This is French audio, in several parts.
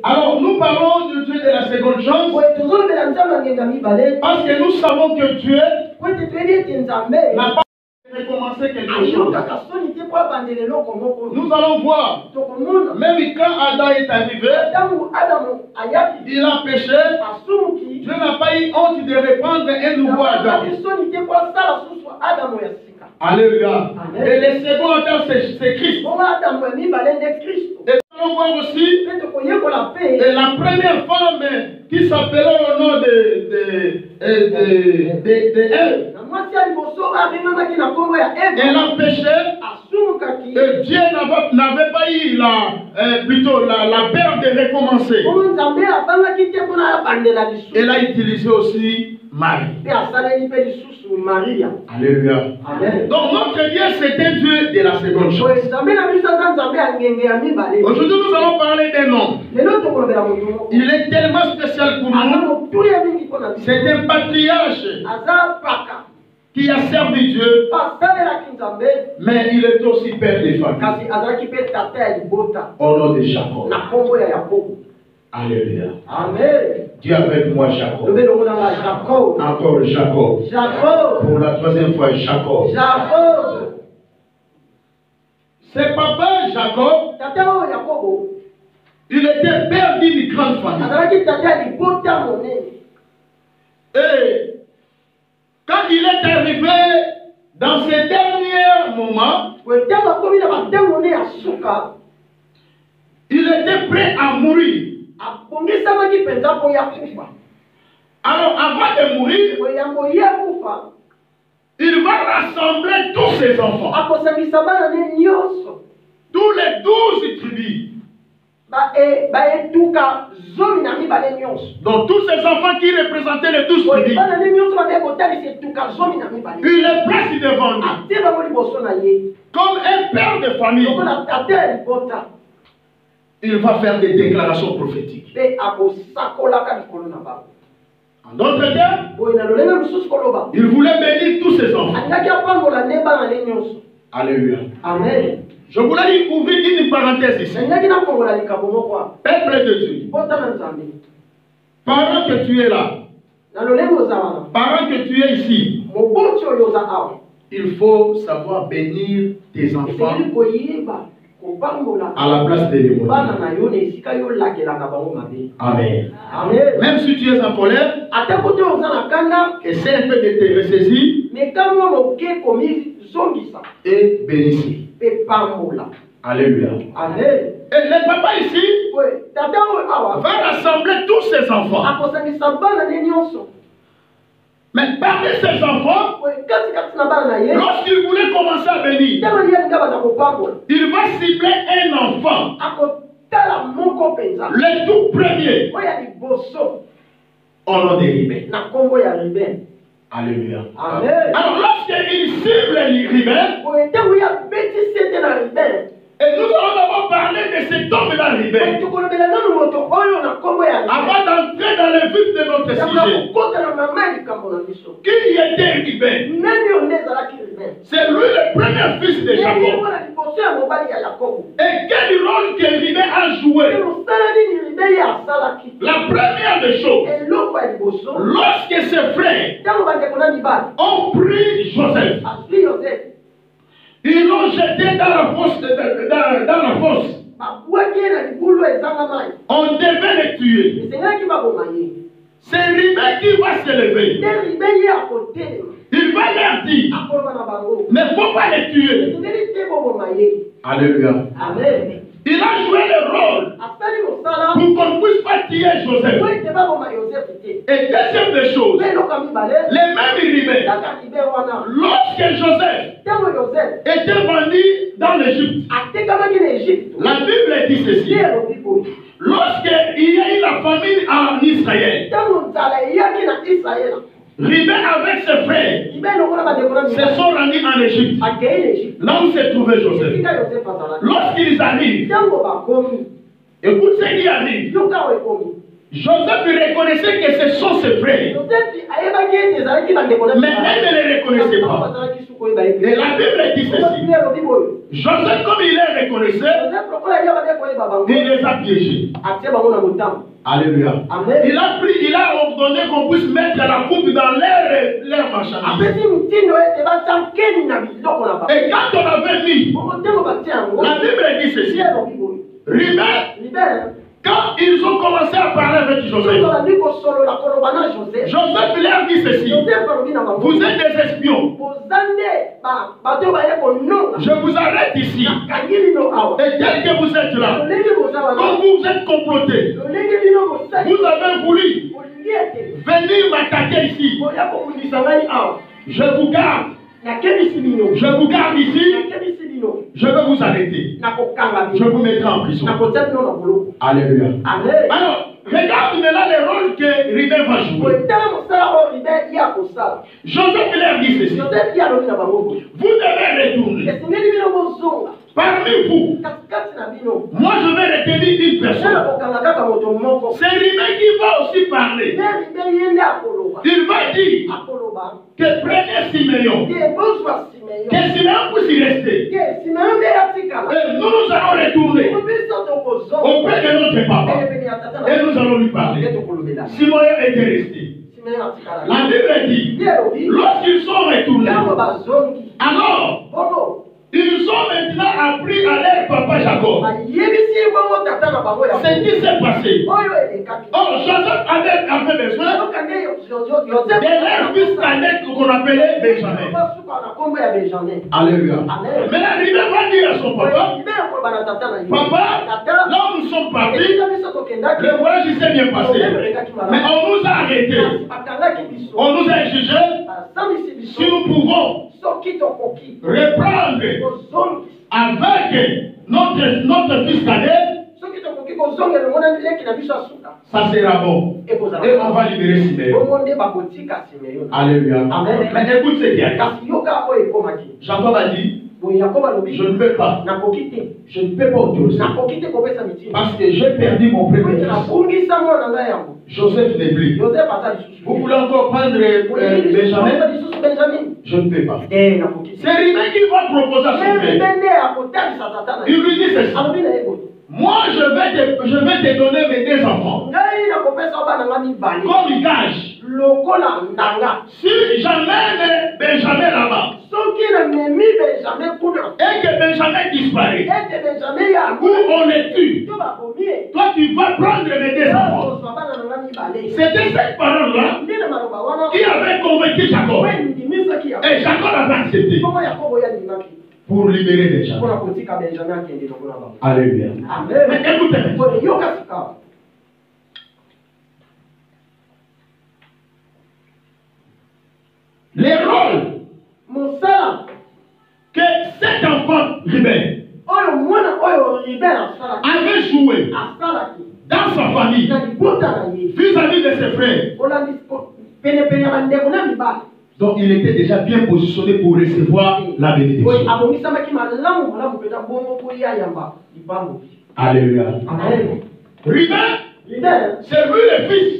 Alors nous parlons de Dieu de la seconde chance parce que nous savons que Dieu n'a pas recommencé quelque chose. Nous allons voir, même quand Adam est arrivé, il a péché, Dieu n'a pas eu honte de reprendre un nouveau Adam. Alléluia. Et le second Adam, c'est Christ. Et nous allons voir aussi la première femme qui s'appelait au nom de Ève. Elle a péché. Et Dieu n'avait pas eu la peur de recommencer. Elle a utilisé aussi Marie. Alléluia. Donc notre Dieu, c'est un Dieu de la seconde chance. Aujourd'hui, nous allons parler d'un homme. Il est tellement spécial pour nous. C'est un patriarche qui a servi Dieu, mais il est aussi père des familles. Au nom de Jacob. Alléluia. Amen. Dis avec moi Jacob. Encore Jacob. Pour la troisième fois Jacob. C'est papa Jacob. Il était père d'une grande famille. Et quand il est arrivé dans ces derniers moments, il était prêt à mourir. Alors avant de mourir, il va rassembler tous ses enfants. Tous les 12 tribus. Donc tous ces enfants qui représentaient les 12 tribus, il les place devant lui. Comme un père de famille, il va faire des déclarations prophétiques. En d'autres termes, il voulait bénir tous ses enfants. Alléluia. Amen. Je voulais ouvrir une parenthèse ici. Peuple de Dieu. Parents que tu es là. Parents que tu es ici. Il faut savoir bénir tes enfants à la place de l'émotion. Amen. Même si tu es en colère, essaie un peu de te ressaisir et bénissez. Alléluia. Amen. Et le papa ici va rassembler tous ses enfants. Mais parmi ses enfants, lorsqu'il voulait commencer à bénir, il va cibler un enfant, le tout premier, au nom des Ribéens. Alléluia. Amen. Alors lorsqu'il cible les Ribéens, et nous allons d'abord parler de cet homme-là Ribéen, avant d'entrer dans le vif de notre sujet. Qui était Ribéen? C'est lui le premier fils de Jacob. Et quel rôle que Ribéen a joué? La première des choses, lorsque ses frères ont pris Joseph, ils l'ont jeté dans la fosse. On devait le tuer. C'est Ribéen qui va se lever. Il va leur dire, mais il ne faut pas les tuer. Alléluia. Amen. Il a joué le rôle pour qu'on ne puisse pas tuer Joseph. Et deuxième des choses, les mêmes Ribéens, lorsque Joseph était vendu dans l'Égypte, la Bible dit ceci. Lorsqu'il y a eu la famine en Israël, Ribéen avec ses frères se sont rendus en Égypte, là où se trouvait Joseph. Lorsqu'ils arrivent, écoute ce qui arrive. Joseph reconnaissait que ce sont ses frères, mais elle ne les reconnaissait pas. Et la Bible dit ceci. Joseph, comme il les reconnaissait, il les a piégés. Alléluia. Il a ordonné qu'on puisse mettre la coupe dans leur marchandise. Et quand on avait mis, la Bible dit ceci. Quand ils ont commencé à parler avec Joseph, Joseph leur dit ceci. Vous êtes des espions. Je vous arrête ici. Et dès que vous êtes là, quand vous êtes complotés, vous avez voulu venir m'attaquer ici. Je vous garde. Je vous garde ici. Je vais vous arrêter. Je vous mettrai en prison. Alléluia. Alors, regarde maintenant le rôle que Ribé va jouer. Joseph leur dit ceci. Vous devez retourner. Parmi vous, moi je vais retenir une personne. C'est Ribé qui va aussi parler. Il va dire que prenez Siméon. Que Siméon puisse y rester. Et nous allons retourner auprès de notre papa. Et nous allons lui parler. Siméon était resté. La Bible dit, lorsqu'ils sont retournés, alors, ils ont maintenant appris à leur papa Jacob ce qui s'est passé. Oh, Joseph avait besoin de leur fils cadet qu'on appelait Benjamin. Alléluia. Mais là, il va dire à son papa, papa, là où nous sommes partis, le voyage s'est bien passé. Mais on nous a arrêtés. On nous a jugés. Si nous pouvons reprendre avec notre fils cadet, ça sera bon. Et on va libérer Siméon. Alléluia. Mais écoute ce qu'il y a. Jacob a dit, je ne peux pas. Je ne peux pas autoriser. Parce que j'ai perdu mon premier fils. Joseph n'est plus. Vous voulez encore prendre Benjamin? Je ne peux pas. C'est Ribé qui va proposer à son père. Il lui dit ceci. Moi, je vais te donner mes deux enfants. Comme gage. Si j'amène Benjamin là-bas, et que Benjamin disparaît, ou on le tue, toi tu vas prendre mes deux enfants. C'était cette parole-là qui avait convaincu Jacob. Et Jacob avait accepté. Pour libérer les gens. Alléluia. Mais écoutez. Les rôles que cet enfant rebelle avait joué dans sa famille vis-à-vis de ses frères. Donc il était déjà bien positionné pour recevoir la bénédiction. Alléluia. Ribé, c'est lui le fils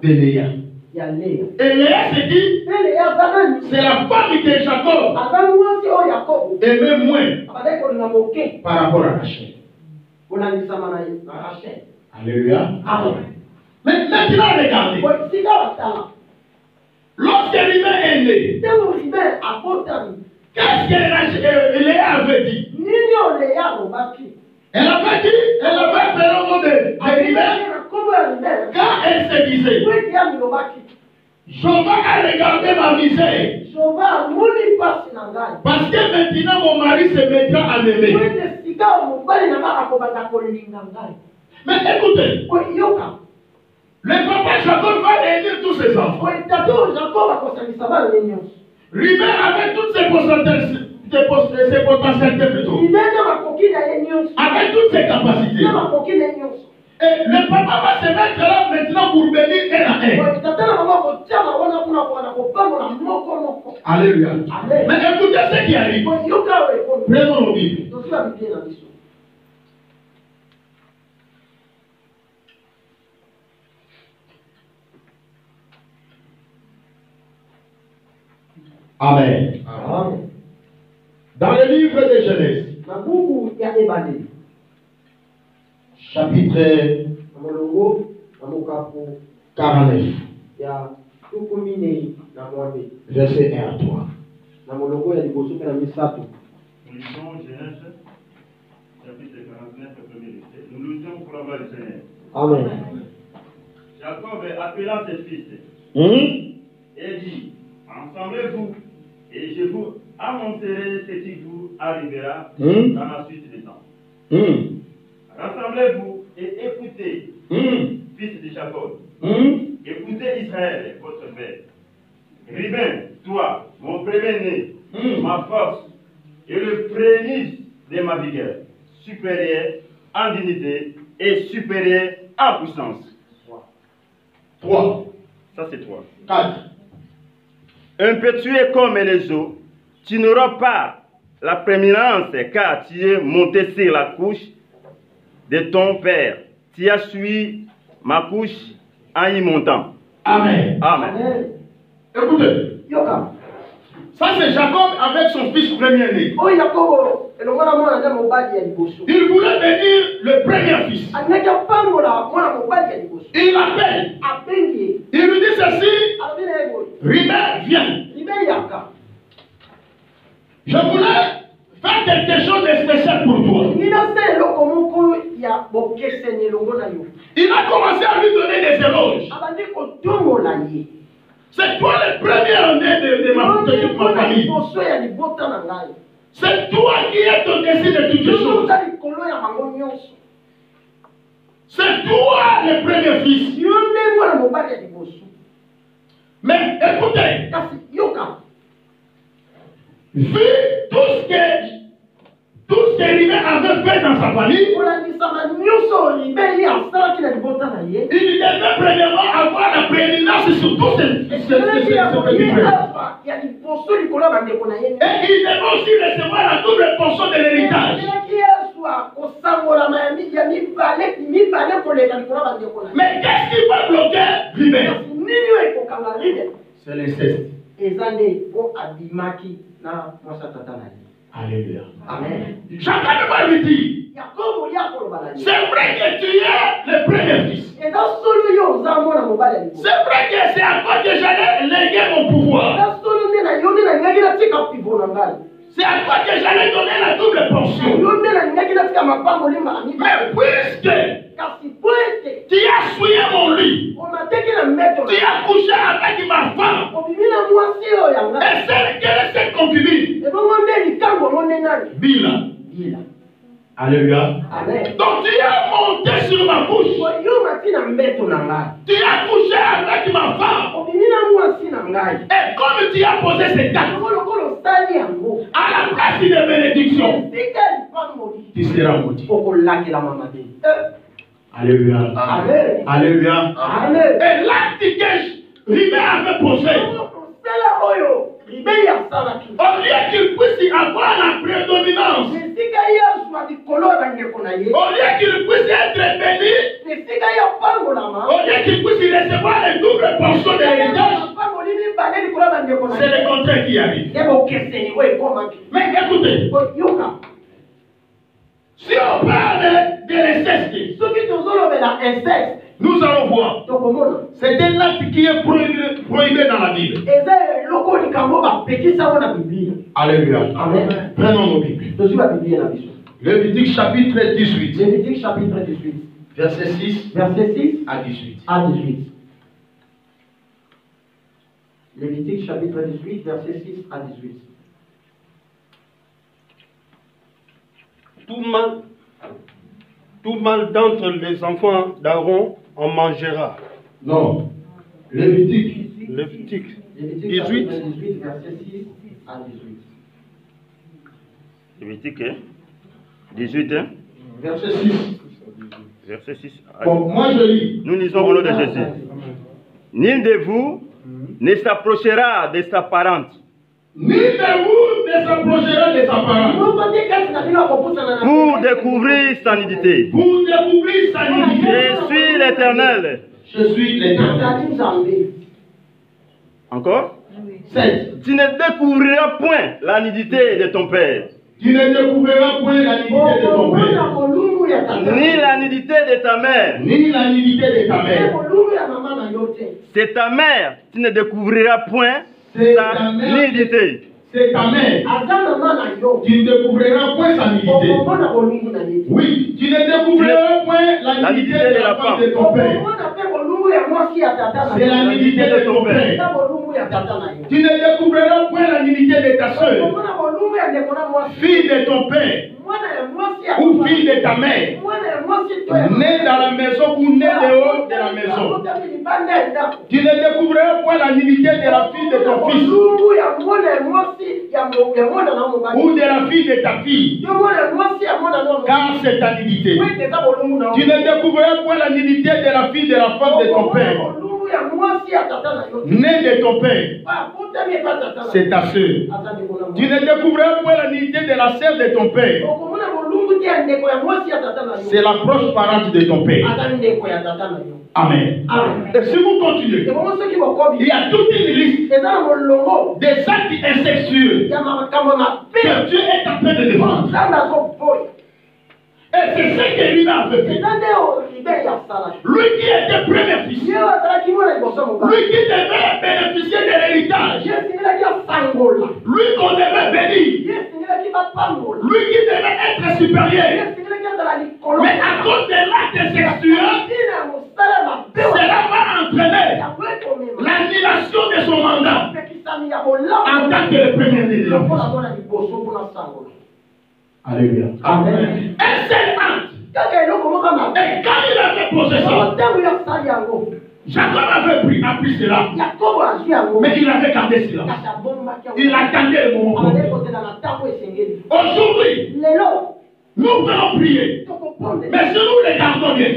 de Léa. Et Léa se dit, c'est la femme de Jacob aimait moins par rapport à Rachel. Alléluia. Mais maintenant regardez. Lorsque Ribé est né, qu'est-ce que Léa avait dit? Elle avait appelé au nom de Ribé quand elle se disait, Jehovah a regardé ma misère. Parce que maintenant mon mari se mettra à m'aimer. Mais écoutez, le papa Jacob va réunir tous ses enfants. Ribé avait toutes ses potentialités plutôt. Avec toutes ses capacités. Et le papa va se mettre là maintenant pour bénir un à un. Alléluia. Mais écoutez ce qui arrive. Prenons nos Bibles. Amen. Amen. Dans le livre de Genèse, chapitre 49, verset 1 à 3. Nous lisons Genèse, chapitre 49, premier verset. Nous lisons pour la gloire du Seigneur. Amen. Jacob appelant ses fils et dit, ensemblez-vous et je vous annoncerai ce qui vous arrivera dans la suite des temps. Rassemblez-vous et écoutez, fils de Jacob. Écoutez Israël, votre père. Ruben, toi, mon premier-né, ma force et le prémisse de ma vigueur, supérieur en dignité et supérieur en puissance. 3. Ça c'est 3. 4. Impétueux comme les eaux, tu n'auras pas la prééminence car tu es monté sur la couche de ton père. Tu as suivi ma couche en y montant. Amen. Amen. Écoutez, ça c'est Jacob avec son fils premier-né. Il voulait bénir le premier fils. Il l'appelle. Il lui dit ceci. Ruben, viens. Je voulais faire quelque chose de spécial pour toi. Il a commencé à lui donner des éloges. C'est toi le premier-né de ma famille. C'est toi qui es au-dessus de toutes choses. C'est toi le premier fils. Mais écoutez, vu tout ce que Ruben avait fait dans sa famille, il devait premièrement avoir la prééminence sur tous ses petits frères. Et il devait aussi recevoir la double portion de l'héritage. Mais qu'est-ce qui va bloquer Ruben? C'est l'inceste. Alléluia. Amen. Jacob va lui dire, c'est vrai que tu es le premier fils. C'est vrai que c'est à toi que j'allais léguer mon pouvoir. C'est à toi que j'allais donner la double portion. Mais puisque tu as souillé mon lit, tu as couché avec ma femme, et celle qui est cette concubine, Bila. Alléluia. Amen. Donc tu as monté sur ma bouche. Tu as couché avec ma femme. Et comme tu as posé ces actes, à la place de bénédiction, tu seras maudit. Alléluia. Amen. Alléluia. Amen. Et l'acte que Ruben avait posé, au lieu qu'il puisse y avoir la prédominance, au lieu qu'il puisse être béni, au lieu qu'il puisse recevoir les doubles portions de l'héritage, c'est le contraire qui arrive. Mais écoutez, si on parle de l'inceste, nous allons voir. C'est un acte qui est prohibé dans la Bible. Alléluia. Amen. Prenons nos Bibles. Lévitique chapitre 18. Verset 6 à 18. Lévitique chapitre 18, verset 6 à 18. Tout mal d'entre les enfants d'Aaron en mangera. Non. Lévitique. Lévitique 18, 18. verset 6 à 18. Lévitique 18, Verset 6. verset 6. Bon, moi je lis. Nous lisons au nom de Jésus. Nul de vous ne s'approchera de sa parente Ni de vous ne s'approchera de sa parole. pour découvrir sa nudité. Pour découvrir sa nudité. Je suis l'Éternel. Je suis l'Éternel. Encore? 7. Tu ne découvriras point la nudité de ton père, Tu ne découvriras point la nudité de ton père, ni la nudité de ta mère. ni la nudité de ta mère. C'est ta mère, tu ne découvriras point C'est sa ta mère. nudité. C'est ta mère. Tu ne découvriras point sa nudité. Oui, tu ne découvriras point la nudité de la femme de ton père. C'est la nudité de ton père. Tu ne découvriras point la nudité de ta soeur, fille de ton père, ou fille de ta mère, née dans la maison ou née dehors de la maison. Tu ne découvriras point la nudité de la fille de ton fils, ou de la fille de ta fille, car c'est ta nudité. Tu ne découvriras point la nudité de la fille de la femme de ton père, née de ton père, c'est ta soeur. Tu ne découvriras point la nudité de la sœur de ton père, c'est la proche parente de ton père. Amen. Et si vous continuez, il y a toute une liste des actes incestueux que Dieu est en train de défendre. Et c'est ce que lui a fait. Lui qui était premier fils, lui qui devait bénéficier de l'héritage, lui qu'on devait bénir, lui qui devait être supérieur. Mais à cause de l'acte sexuel, cela va entraîner l'annulation de son mandat en tant que le premier-né de la vie. Alléluia. Amen. Un seul acte. Et quand il avait posé ça, Jacob avait appris cela. Mais il avait gardé cela. Il attendait le moment. Aujourd'hui, nous pouvons prier. Mais si nous les gardons bien,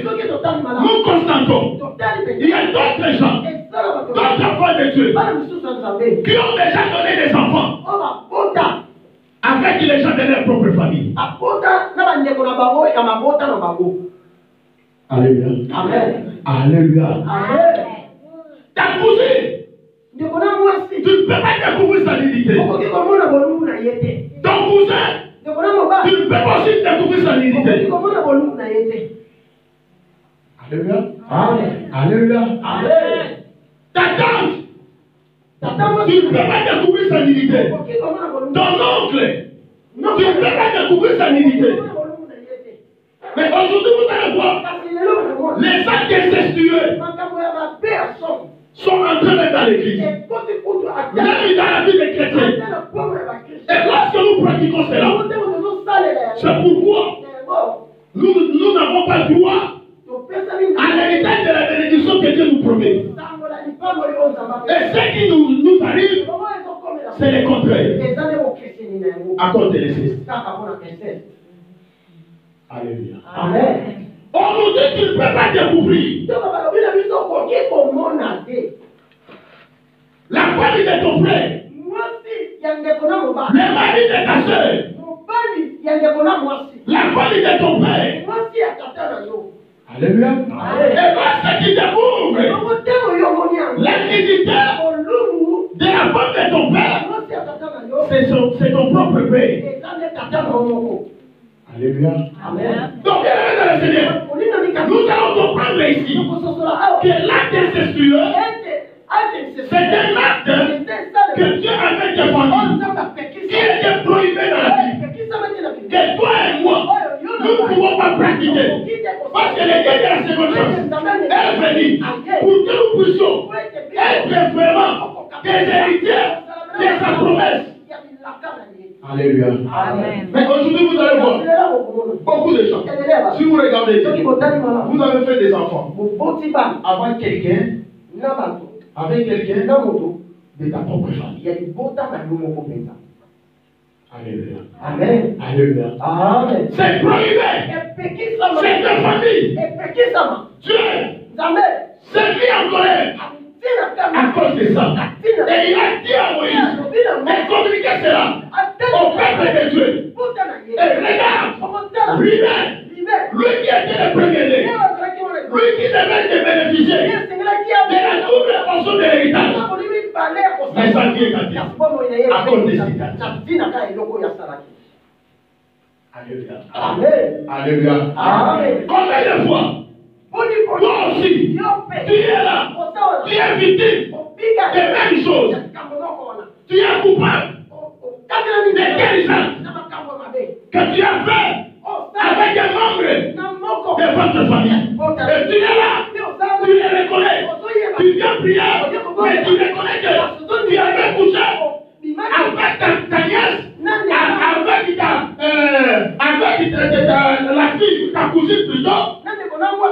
nous constatons, il y a d'autres gens, d'autres enfants de Dieu, qui ont déjà donné des enfants avec les gens de leur propre famille. Alléluia. Amen. Alléluia. Amen. Ta cousine, tu ne peux pas découvrir sa nudité. Ton cousin, tu ne peux pas aussi découvrir sa nudité. Alléluia. Amen. Alléluia. Amen. Ta tante, tu ne peux pas découvrir sa nudité. Ton oncle, tu ne peux pas découvrir sa nudité. Mais aujourd'hui, vous allez voir, les actes incestueux sont entrés dans l'église, même dans la vie des chrétiens. Et lorsque nous pratiquons cela, c'est pourquoi nous n'avons pas droit à l'héritage de la bénédiction que Dieu nous promet. Et ce qui nous arrive, c'est le contraire. À cause de l'inceste. Alléluia. Amen. On nous dit qu'il ne peut pas découvrir la famille de ton frère, le mari de ta soeur, la famille de ton père. Alléluia. Et lorsque tu découvres l'identité de la femme de ton père, c'est ton propre père. Alléluia. Amen. Donc, bien aimé dans le Seigneur, nous allons comprendre ici que l'acte incestueux, c'est un acte que Dieu avait défendu, qui était prohibé dans la vie, que toi et moi, nous ne pouvons pas pratiquer. Parce que les gars de la seconde chance est venu pour que nous puissions être vraiment des héritiers de sa promesse. Alléluia. Amen. Mais aujourd'hui, vous allez voir beaucoup de gens. Si vous regardez, vous avez fait des enfants avec quelqu'un de ta propre famille. Alléluia. Amen. Alléluia. Amen. C'est prohibé. C'est ta famille. Dieu s'est mis en colère à cause de ça. Et il a dit à Moïse de communiquer cela au peuple de Dieu. Et regarde, lui qui était le premier-né, lui qui devait bénéficier de la double portion de l'héritage, Mais sa vie est gâtée à cause de ces dates. Alléluia. Amen. Alléluia. Amen. Combien de fois toi aussi, tu es là, tu es victime des mêmes choses. Tu es coupable de quel que tu as fait avec un membre de votre famille. Et tu es là, tu les reconnais. Tu viens prier, mais tu reconnais que tu avais couché avec ta nièce, avec la fille, ta cousine plutôt,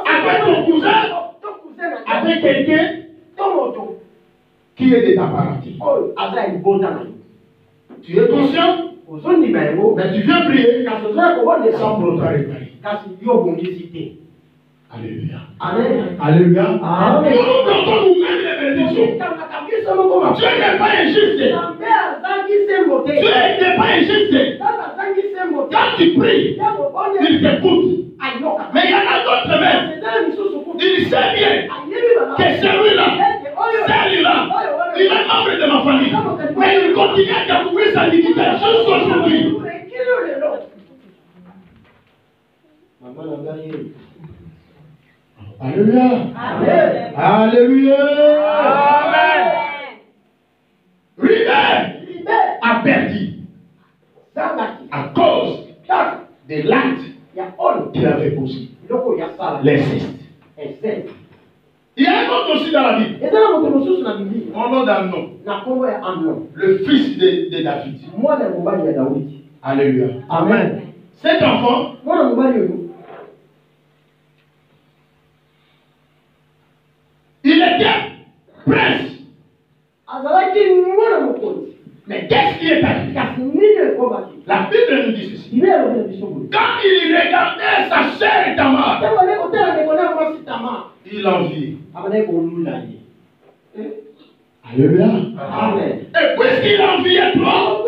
avec ton cousin, avec quelqu'un qui est de ta parenté. Tu es conscient, mais tu viens prier sans pour autant réparer. Alléluia. Amen. Alléluia. Amen. Nous bloquons nous-mêmes les bénédictions. Dieu n'est pas injuste. Dieu n'est pas injuste. Quand tu pries, il t'écoute. Mais il y en a d'autres même. Il sait bien que celui-là, il est membre de ma famille. Mais il continue à découvrir sa dignité jusqu'aujourd'hui. Alléluia. Amen. Alléluia. Amen. Ruben a perdu à cause de l'acte qu'il avait posé. L'inceste. Il y a un autre aussi dans la Bible. On nom d'Amnon. Le fils de David. Alléluia. Amen. Cet enfant, il était prince. Mais qu'est-ce qui est arrivé? La Bible nous dit ceci. Quand il regardait sa sœur Tamar, il enviait. Alléluia. Amen. Et puisqu'il enviait trop,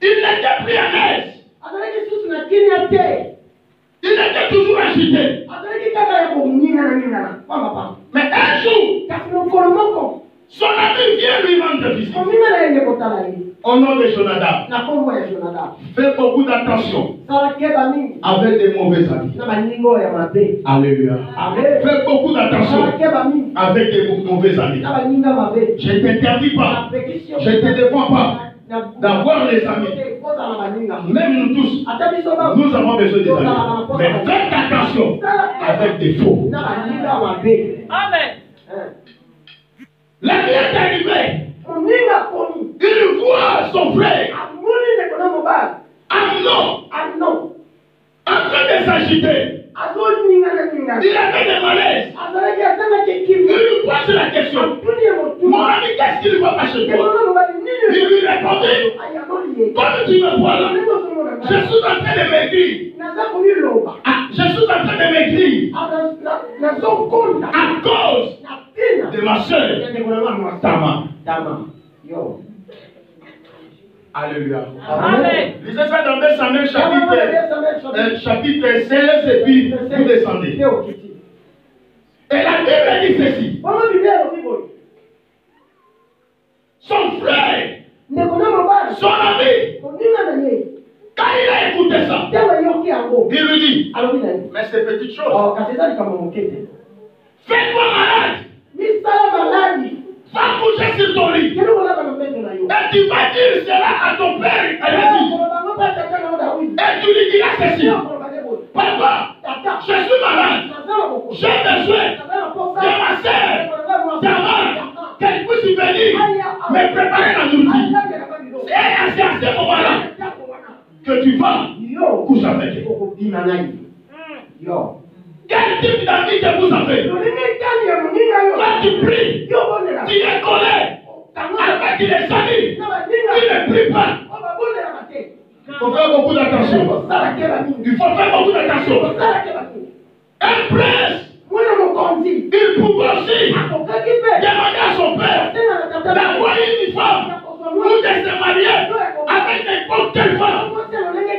il n'était plus à l'aise. Il était toujours agité. Mais un jour, son ami vient lui rendre visite. Au nom de Jonadab, fais beaucoup d'attention avec des mauvais amis. Alléluia. Fais beaucoup d'attention avec des mauvais amis. Je ne t'interdis pas, je ne te défends pas d'avoir les amis. Même nous tous, nous avons besoin des amis. Mais faites attention avec des faux. Amen. La vie est arrivée. Il voit son frère Amnon en train de s'agiter. Il avait des malaises. Il lui pose la question. Mon ami, qu'est-ce qu'il ne va pas chez toi? Il lui répondait. Comme tu me vois là, je suis en train de maigrir. Je suis en train de maigrir à cause de ma soeur Tamar. Alléluia. Amen. Lisez ça dans 2 Samuel chapitre 16 et puis vous descendez. Et la Bible dit ceci. Son frère, son ami, quand il a écouté ça, il lui dit, mais c'est petite chose. Fais-toi malade. Va coucher sur ton lit. Et tu vas dire cela à ton père. Et tu lui diras ceci. Papa, je suis malade. J'ai besoin de ma sœur, Tamar, qu'elle puisse venir me préparer la nourriture. C'est à ce moment-là que tu vas coucher avec elle. Quel type d'amis que vous avez? Quand tu pries, tu es colère avec les amis, tu ne pries pas. Il faut faire beaucoup d'attention. Il faut faire beaucoup d'attention. Un prince, il pouvait aussi demander à son père d'avoir une femme ou de se marier avec n'importe quelle femme.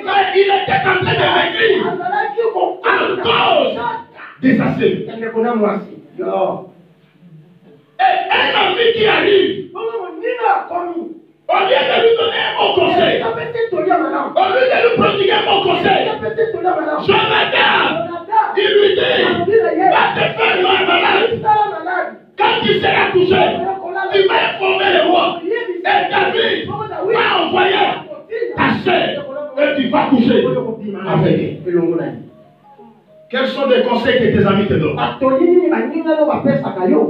Mais il était en train de maigrir à cause de sa sœur. Et un ami qui arrive, au lieu de lui donner un bon conseil, au lieu de lui prodiguer un bon conseil, Jonathan, il lui dit, va te faire malade. Quand tu seras couché, tu vas informer le roi. Et David va envoyer ta sœur et tu vas coucher avec elle. Quels sont les conseils que tes amis te donnent?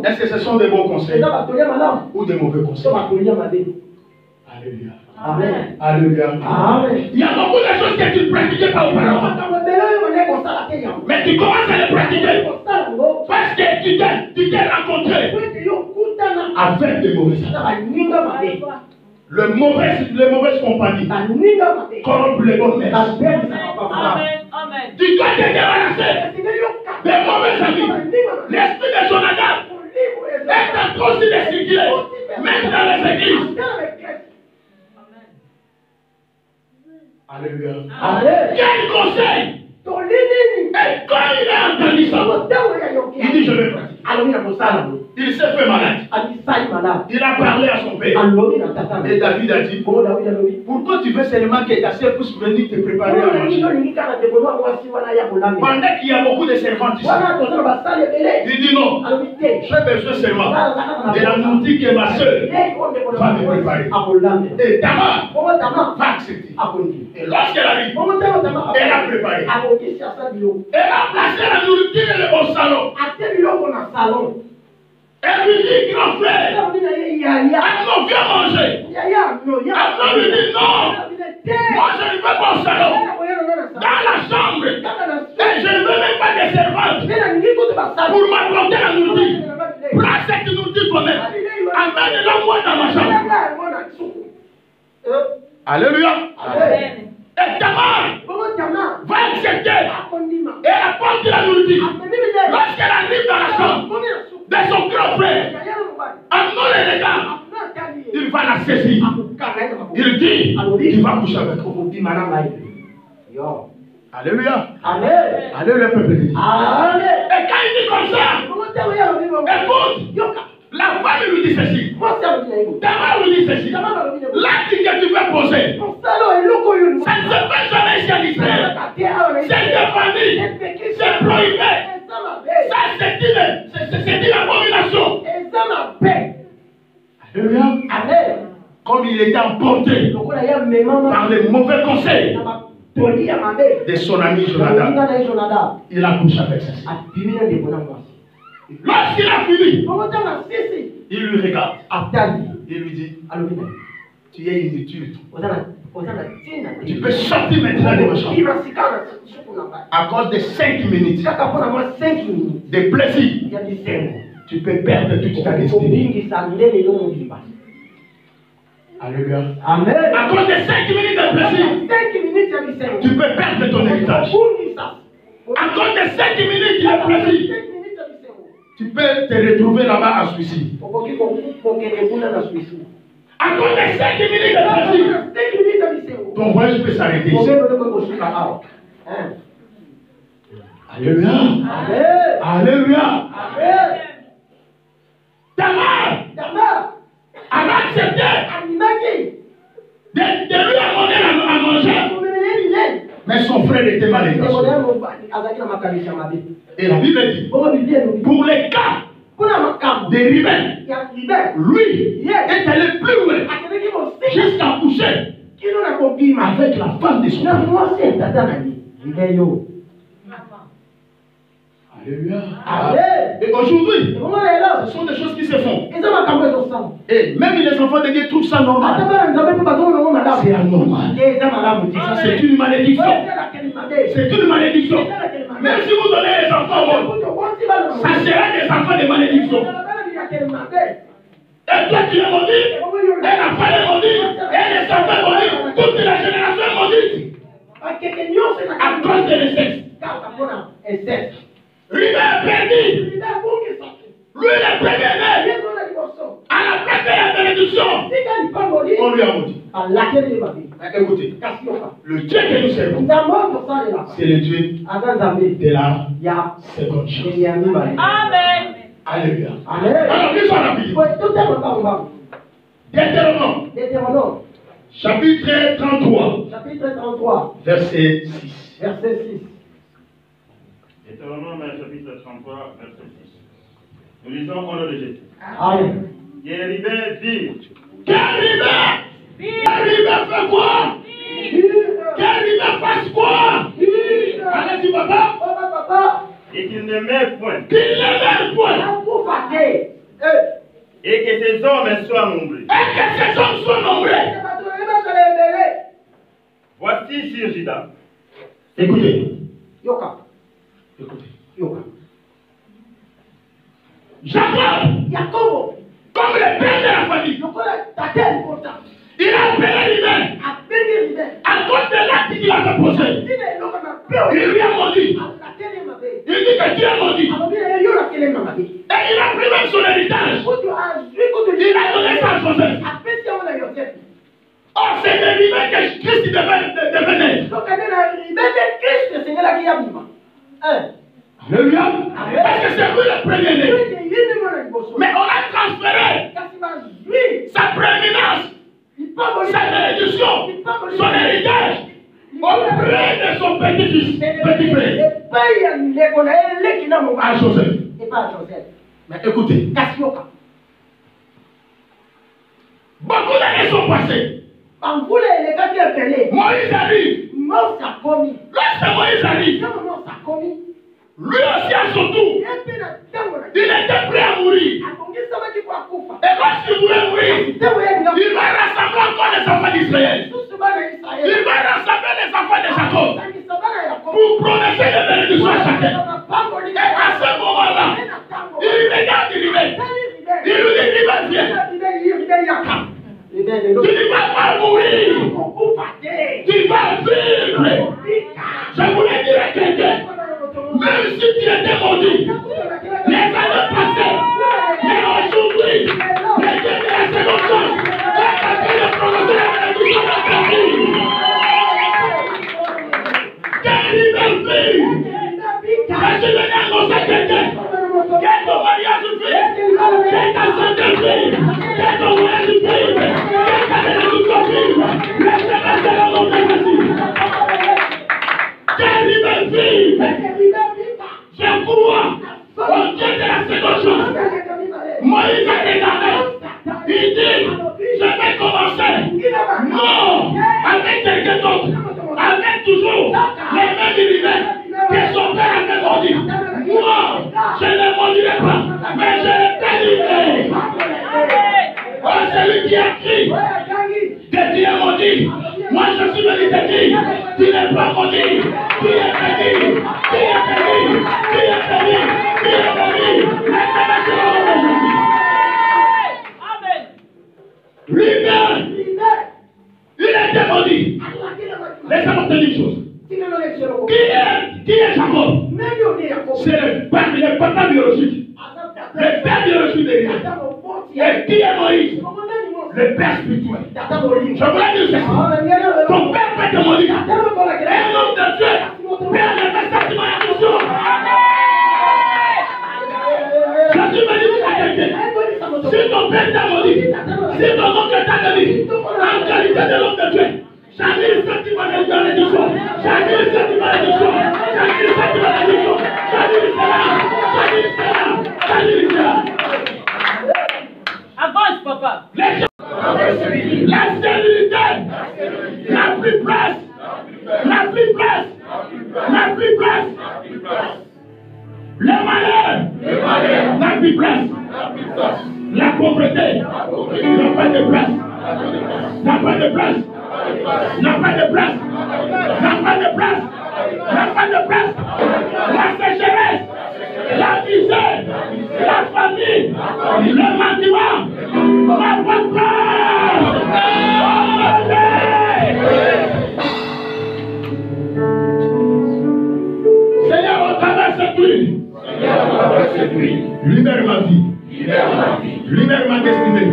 Est-ce que ce sont des bons conseils ou des mauvais conseils? Alléluia. Amen. Alléluia. Amen. Il y a beaucoup de choses que tu ne pratiquais pas auparavant. Mais tu commences à les pratiquer. Parce que tu t'es rencontré avec des mauvais amis. Les mauvaises compagnies corrompent les bonnes mères. Tu dois te débarrasser des mauvais amis. L'esprit de Jonathan est en train de circuler, même dans les églises. Alléluia. Quel conseil? Et quand il a entendu ça, il dit je vais pratiquer. Il s'est fait malade. Il a parlé à son père. Et David a dit, pourquoi tu veux seulement que ta sœur puisse venir te préparer à manger? Pendant qu'il y a beaucoup de servantes ici. Il dit non, j'ai besoin seulement de la nourriture que ma sœur va me préparer. Et Tamar va accepter. Et lorsqu'elle arrive, elle a préparé. Elle a placé la nourriture au salon. Elle lui dit, grand frère, Amnon, viens manger. Amnon lui dit, non, moi je ne veux pas au salon, dans la chambre. Et je ne veux même pas de servante pour m'apporter la nourriture. Prends cette nourriture toi-même, amène-la moi dans ma chambre. Alléluia. Et Tamar va accepter et apporter la nourriture. Lorsqu'elle arrive dans la chambre de son grand frère, Amnon le regarde, il va la saisir. Il dit, il va coucher avec elle. Alléluia. Alléluia, peuple de Dieu. Et quand il dit comme ça, écoute, la femme lui dit ceci. Tamar lui dit ceci. L'acte que tu veux poser, ça ne se fait jamais chez l'Israël. C'est de famille. C'est prohibé. Ça, c'est une abomination. Alléluia. Comme il était emporté par les mauvais conseils de son ami Jonathan, il a couché avec sa sœur. Lorsqu'il a fini, il lui regarde. Il lui dit, tu es inutile. Tu peux sortir maintenant de ma chambre. À cause de 5 minutes de plaisir, tu peux perdre toute ta destinée. Alléluia. À cause de 5 minutes de plaisir, tu peux perdre ton héritage. À cause de 5 minutes de plaisir, tu peux te retrouver là-bas à suicide. À cause de 5 minutes de plaisir, ton voyage peut s'arrêter ici. Alléluia. Alléluia. Tamar a accepté de lui amener à manger. Mais son frère était mal intentionné. Et la Bible dit, pour les cas des rebelles, lui est allé plus loin jusqu'à coucher avec la femme de son frère. Alléluia. Et aujourd'hui, ce sont des choses qui se font. Et même les enfants de Dieu trouvent ça normal. C'est anormal. Ça, c'est une malédiction. C'est une malédiction. Même si vous donnez les enfants, ça sera des enfants de malédiction. Et toi, tu es maudit. Et la femme est maudite. Et les enfants sont maudits. Toute la génération est maudite. À cause de l'inceste. Lui est perdu. Lui est premier-né. À la place de la bénédiction, on lui a maudit. Écoutez, le Dieu que nous servons, c'est le Dieu de la seconde chance. Amen. Alléluia. Amen. Alors, lisons la Bible. Deutéronome. Chapitre 33. Chapitre 33. Verset 6. Verset 6. Deutéronome chapitre 33, verset 6. Nous lisons au nom de Jésus. Amen. Guéribert dit. Guéribert fait quoi? Guéribert fasse quoi? Allez-y, papa. Papa. Et qu'il ne meurt point. Qu'il ne meurt point. Et que ces hommes soient nombreux. Et que ces hommes soient nombreux. Voici sur Juda. Écoutez. Yoka. Écoutez. Yoka. Jacob, comme le père de la famille, il a appelé l'humain à cause de l'acte qu'il avait posé. Il lui a maudit. Il dit que Dieu a maudit. Et il a pris même son héritage. Il a donné ça à Joseph. Oh, c'est de l'humain que Christ devait naître. Alléluia. Parce que c'est lui le premier-né. Mais on a transféré sa prééminence, sa bénédiction, son héritage auprès de son petit-fils, petit frère, à Joseph. Mais écoutez, beaucoup d'années sont passées. Moïse arrive. Lorsque Moïse arrive, lui aussi à son tour, il était prêt à mourir. Et lorsqu'il voulait mourir, il va rassembler encore les enfants d'Israël. Il va rassembler les enfants de Jacob pour prononcer les bénédictions à chacun. Et à ce moment-là, il regarde Ribé. Il lui dit, Ribé, viens. Tu ne vas pas mourir. Tu vas vivre. Je voulais dire à quelqu'un, même si tu étais maudit, les années passées, mais aujourd'hui, les Dieu de la seconde chance, est capable de prononcer la bénédiction de ta vie. Quelle liberté! Je suis venu annoncer à quelqu'un que ton mariage vive, que ta santé vive, que ton voyage vive, que ta bénédiction vive. Laissez-moi faire le nom de Jésus. Quelle liberté! Je crois au Dieu de la seconde chance. Moïse a regardé. Il dit, je vais commencer. Non, avec quelqu'un d'autre. Avec toujours les mêmes rivières que son père avait maudit. Moi, je ne maudirai pas, mais je le bénirai. Oh, celui qui a crié que tu es maudit. Moi, je suis venu te dire, tu n'es pas maudit. Tu es béni. Tu es béni. Tu es béni. Tu es béni. Laissez-moi sur le nom de Jésus. Lui-même, il était maudit. Laissez-moi te dire une chose. Qui est Jacob? C'est le papa biologique. Le père biologique de Ribé. Et qui est Moïse? Le père spirituel. Je voulais dire ceci. Ton père peut te maudire. Un homme de Dieu peut enlever sa dimension. Je suis venu dire à quelqu'un. Si ton père t'a maudit, si ton oncle t'a donné, en qualité de l'homme de Dieu, j'annule cette malédiction. J'annule cette malédiction. J'annule cette malédiction. J'annule cela. J'annule cela. J'annule cela. Avance, papa. La stérilité, la plus presse, la plus presse, la plus presse, le malheur, la plus presse, la pauvreté, n'a pas de place, n'a pas de place, n'a pas de place, n'a pas de place, n'a pas de place, la sécheresse, la misère, la famille, le bâtiment, n'a pas de place. Seigneur, au travers cette nuit, libère ma vie, libère ma destinée,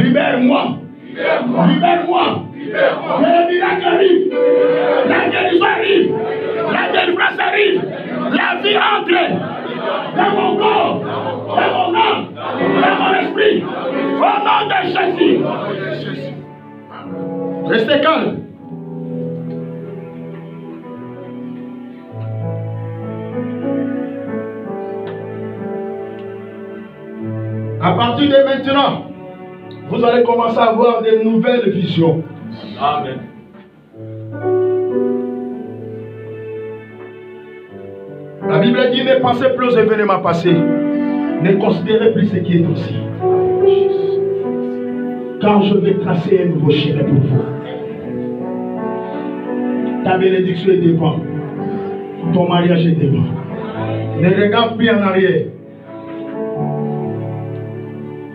libère-moi, libère-moi. Que le miracle arrive, la guérison arrive, la délivrance arrive, la vie entre dans mon corps, Restez calme. À partir de maintenant, vous allez commencer à avoir de nouvelles visions. Amen. La Bible dit, ne pensez plus aux événements passés. Ne considérez plus ce qui est aussi. Car je vais tracer un nouveau chemin pour vous. Ta bénédiction est devant. Ton mariage est devant. Ne regarde plus en arrière.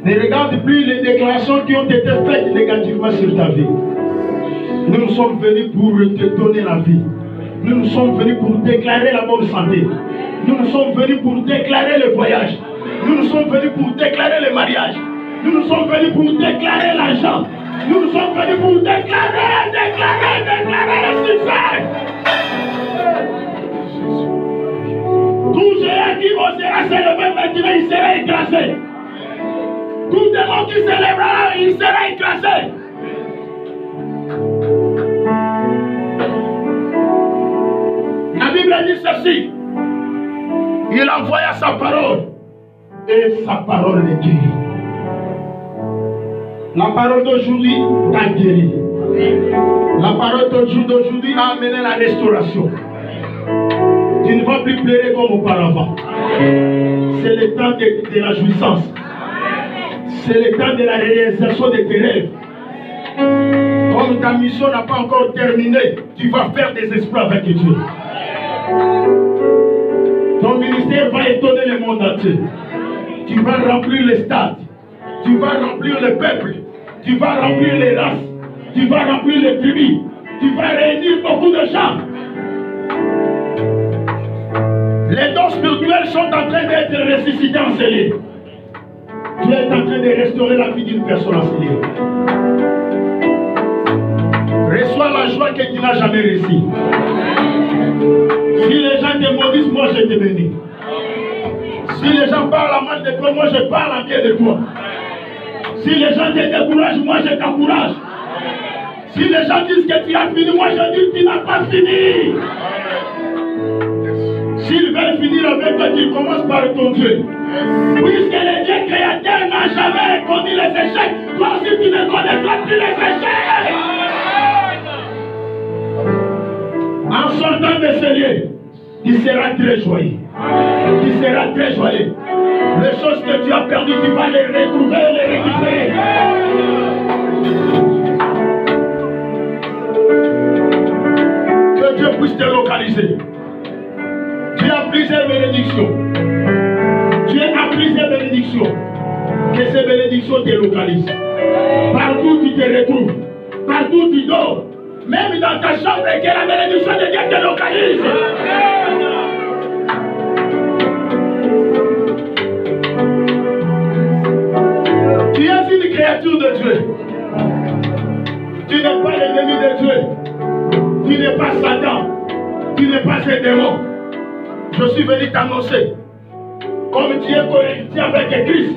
Ne regarde plus les déclarations qui ont été faites négativement sur ta vie. Nous sommes venus pour te donner la vie. Nous sommes venus pour déclarer la bonne santé. Nous sommes venus pour déclarer le voyage. Nous sommes venus pour déclarer le mariage. Nous sommes venus pour déclarer l'argent. Nous sommes venus pour déclarer le succès. Tout géant qui osera s'élever maintenant, il sera écrasé. Tout démon qui s'élèvera, il sera écrasé. La Bible dit ceci. Il envoya sa parole et sa parole est guérie. La parole d'aujourd'hui t'a guéri. La parole d'aujourd'hui a amené la restauration. Tu ne vas plus pleurer comme auparavant. C'est le temps de la jouissance. C'est le temps de la réalisation de tes rêves. Comme ta mission n'a pas encore terminé, tu vas faire des exploits avec Dieu. Ton ministère va étonner le monde entier. Tu vas remplir les stades. Tu vas remplir le peuple. Tu vas remplir les races. Tu vas remplir les tribus. Tu vas réunir beaucoup de gens. Les dons spirituels sont en train d'être ressuscités en scellés. Tu es en train de restaurer la vie d'une personne en scellé. Reçois la joie que tu n'as jamais reçue. Si les gens te maudissent, moi je te bénis. Si les gens parlent à mal de toi, moi je parle à bien de toi. Si les gens te découragent, moi je t'encourage. Si les gens disent que tu as fini, moi je dis que tu n'as pas fini. S'ils veulent finir avec toi, tu commences par ton Dieu. Puisque le Dieu créateur n'a jamais connu les échecs, toi aussi tu ne connaîtras plus les échecs. En sortant de ce lieu, tu seras très joyeux. Tu seras très joyeux. Les choses que tu as perdues, tu vas les retrouver, les récupérer. Que Dieu puisse te localiser. Tu as plusieurs bénédictions. Tu as plusieurs bénédictions. Que ces bénédictions te localisent. Partout tu te retrouves. Partout tu dors. Même dans ta chambre, que la bénédiction de Dieu te localise. Tu es une créature de Dieu. Tu n'es pas l'ennemi de Dieu. Tu n'es pas Satan. Tu n'es pas ce démon. Je suis venu t'annoncer. Comme tu es connecté avec Christ,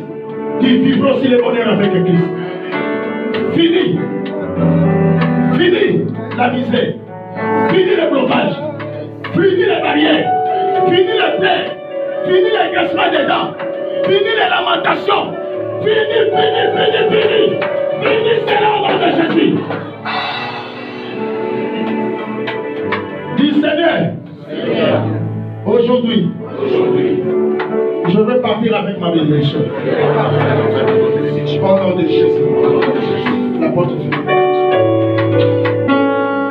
tu vivras aussi le bonheur avec Christ. Fini. Fini la misère. Fini le blocage. Fini les barrières. Fini les plaies. Fini les grincements des dents. Fini les lamentations. Fini. Fini, c'est le nom de Jésus. Dis Seigneur. Aujourd'hui, je veux partir avec ma bénédiction. Au nom de Jésus. La porte est ouverte.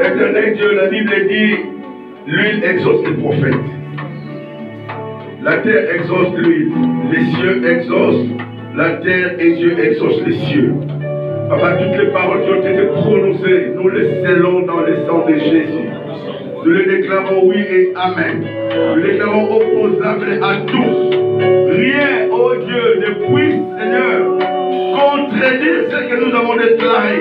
Éternel Dieu, la Bible dit, l'huile exauce les prophètes. La terre exauce l'huile, les cieux exaucent la terre et Dieu exauce les cieux. Papa, toutes les paroles qui ont été prononcées, nous les scellons dans le sang de Jésus. Nous les déclarons oui et amen. Nous les déclarons opposables à tous. Rien, oh Dieu, ne puisse, Seigneur, contredire ce que nous avons déclaré.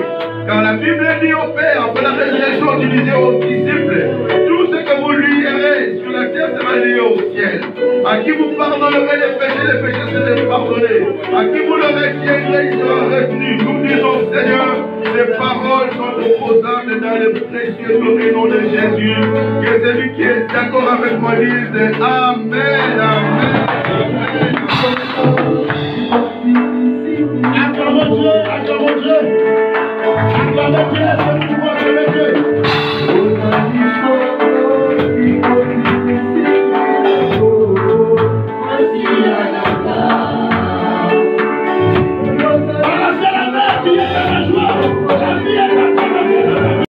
Car la Bible dit au Père, après la résurrection, tu disais aux disciples, tout ce que vous lierez sur la terre sera lié au ciel. À qui vous pardonnerez les péchés seront pardonnés. À qui vous le retiendrez, il sera retenu. Nous disons, Seigneur, ces paroles sont opposables dans le précieux nom de Jésus. Que celui qui est d'accord avec moi dise Amen, Amen, Amen. Acclamez Dieu, acclamez Dieu. Acclamez Dieu,